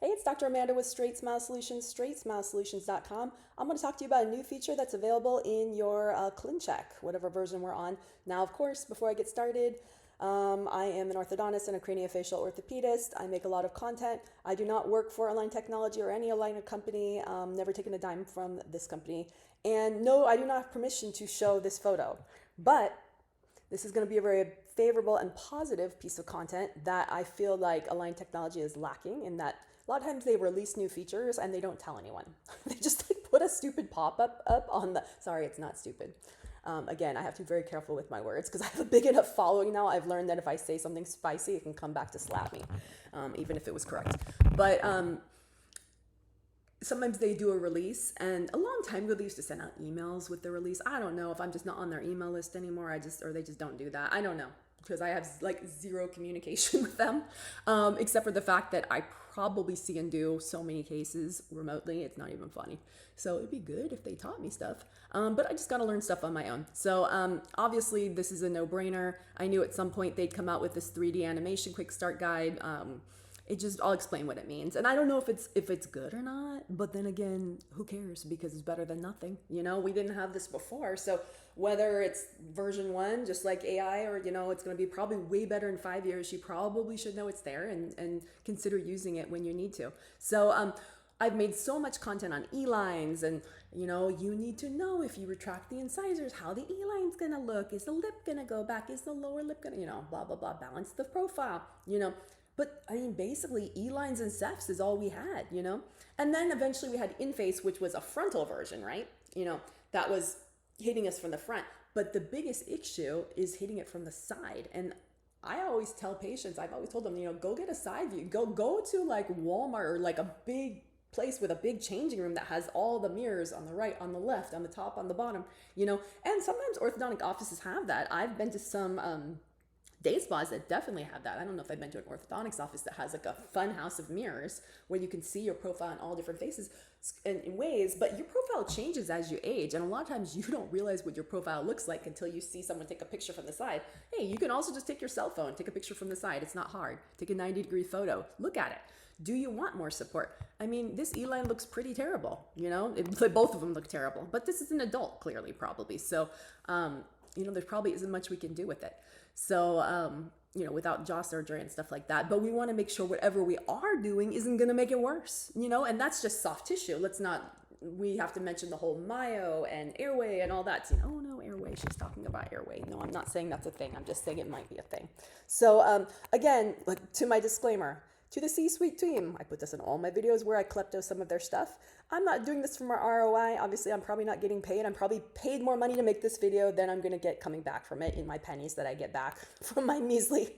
Hey, it's Dr. Amanda with Straightsmile Solutions, straightsmilesolutions.com. I'm going to talk to you about a new feature that's available in your Clin Check, whatever version we're on. Now, of course, before I get started, I am an orthodontist and a craniofacial orthopedist. I make a lot of content. I do not work for Align Technology or any aligner company, never taken a dime from this company. And no, I do not have permission to show this photo. But this is going to be a very favorable and positive piece of content that I feel like Align Technology is lacking, in that a lot of times they release new features and they don't tell anyone. They just like put a stupid pop-up up on the, sorry, it's not stupid. Again, I have to be very careful with my words because I have a big enough following now. I've learned that if I say something spicy, it can come back to slap me, even if it was correct. But sometimes they do a release, and a long time ago they used to send out emails with the release. I don't know if I'm just not on their email list anymore. Or they just don't do that. I don't know, because I have like zero communication with them, except for the fact that I probably see and do so many cases remotely. It's not even funny. So it'd be good if they taught me stuff. But I just got to learn stuff on my own. So obviously this is a no-brainer. I knew at some point they'd come out with this 3D animation quick start guide. I'll explain what it means. And I don't know if it's good or not, but then again, who cares? Because it's better than nothing. You know, we didn't have this before. So whether it's version 1, just like AI, or, you know, it's going to be probably way better in 5 years, you probably should know it's there and consider using it when you need to. So I've made so much content on E-lines, and, you know, you need to know if you retract the incisors, how the E-line's going to look. Is the lip going to go back? Is the lower lip going to, you know, blah, blah, blah, balance the profile, you know. But I mean, basically E-lines and cephs is all we had, you know? And then eventually we had in-face, which was a frontal version, right? You know, that was hitting us from the front. But the biggest issue is hitting it from the side. And I always tell patients, I've always told them, you know, go get a side view. Go to like Walmart or like a big place with a big changing room that has all the mirrors on the right, on the left, on the top, on the bottom, you know? And sometimes orthodontic offices have that. I've been to some day spas that definitely have that. I don't know if I've been to an orthodontics office that has like a fun house of mirrors where you can see your profile in all different faces in ways, but your profile changes as you age. And a lot of times you don't realize what your profile looks like until you see someone take a picture from the side. Hey, you can also just take your cell phone, take a picture from the side. It's not hard. Take a 90-degree photo. Look at it. Do you want more support? I mean, this E-line looks pretty terrible, you know? Both of them look terrible, but this is an adult, clearly, probably. So, you know, there probably isn't much we can do with it. So, you know, without jaw surgery and stuff like that. But we want to make sure whatever we are doing isn't going to make it worse, you know, and that's just soft tissue. We have to mention the whole myo and airway and all that. So, oh no, airway, she's talking about airway. No, I'm not saying that's a thing. I'm just saying it might be a thing. So, again, like, to my disclaimer, to the C-suite team, I put this in all my videos where I klepto some of their stuff. I'm not doing this for my ROI. Obviously, I'm probably not getting paid. I'm probably paid more money to make this video than I'm going to get coming back from it in my pennies that I get back from my measly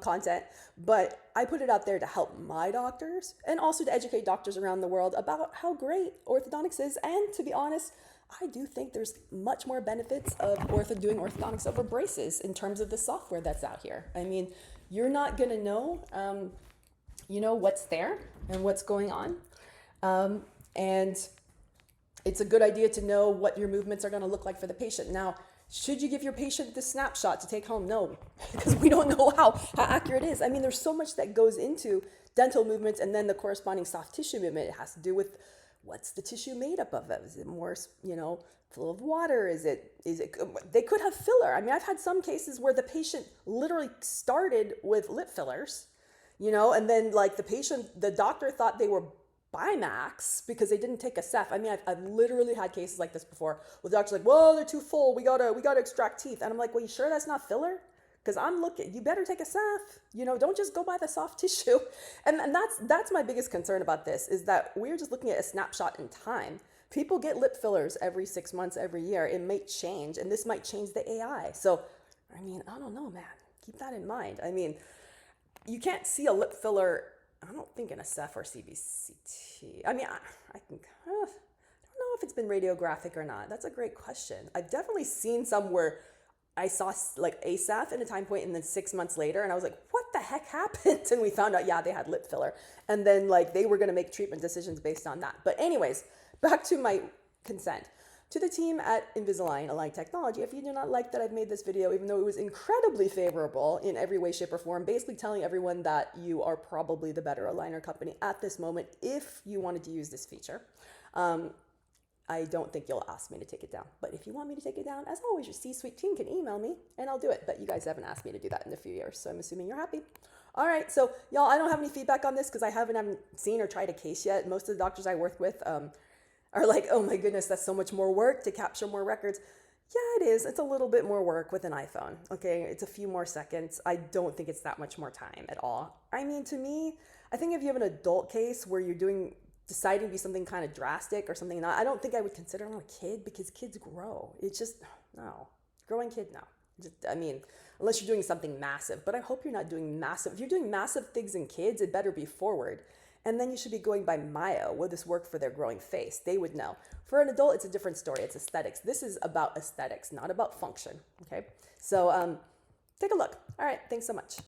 content. But I put it out there to help my doctors and also to educate doctors around the world about how great orthodontics is. And to be honest, I do think there's much more benefits of doing orthodontics over braces in terms of the software that's out here. I mean, you're not going to know, you know, what's there and what's going on. And it's a good idea to know what your movements are going to look like for the patient. Now, should you give your patient the snapshot to take home? No, because we don't know how accurate it is. I mean, there's so much that goes into dental movements and then the corresponding soft tissue movement. It has to do with what's the tissue made up of? Is it more, you know, full of water? Is it, they could have filler. I mean, I've had some cases where the patient literally started with lip fillers, you know, and then like the doctor thought they were Bimax because they didn't take a ceph. I mean, I've literally had cases like this before with doctors like, well, they're too full. We gotta extract teeth. And I'm like, well, you sure that's not filler? Because I'm looking, you better take a ceph. You know, don't just go by the soft tissue. And that's my biggest concern about this, is that we're just looking at a snapshot in time. People get lip fillers every 6 months, every year. It may change, and this might change the AI. So, I mean, I don't know, man. Keep that in mind. I mean, you can't see a lip filler, I don't think, in a ceph or CBCT. I mean, I think, I don't know if it's been radiographic or not. That's a great question. I've definitely seen some where I saw like a ceph in a time point and then 6 months later, and I was like, what the heck happened? And we found out, yeah, they had lip filler. And then like they were going to make treatment decisions based on that. But anyways, back to my consent. To the team at Invisalign Align Technology, if you do not like that I've made this video, even though it was incredibly favorable in every way, shape, or form, basically telling everyone that you are probably the better aligner company at this moment if you wanted to use this feature. I don't think you'll ask me to take it down. But if you want me to take it down, as always, your C-suite team can email me and I'll do it. But you guys haven't asked me to do that in a few years, so I'm assuming you're happy. All right, so y'all, I don't have any feedback on this because I haven't seen or tried a case yet. Most of the doctors I work with are like, oh my goodness, that's so much more work to capture more records. Yeah, it is. It's a little bit more work with an iPhone. Okay, it's a few more seconds. I don't think it's that much more time at all. I mean, to me, I think if you have an adult case where you're deciding to be something kind of drastic or something, I don't think I would consider it on a kid because kids grow. It's just, no. Growing kid, no. I mean, unless you're doing something massive. But I hope you're not doing massive. If you're doing massive things in kids, it better be forward. And then you should be going by Maya. Will this work for their growing face? They would know. For an adult, it's a different story. It's aesthetics. This is about aesthetics, not about function. Okay? So take a look. All right. Thanks so much.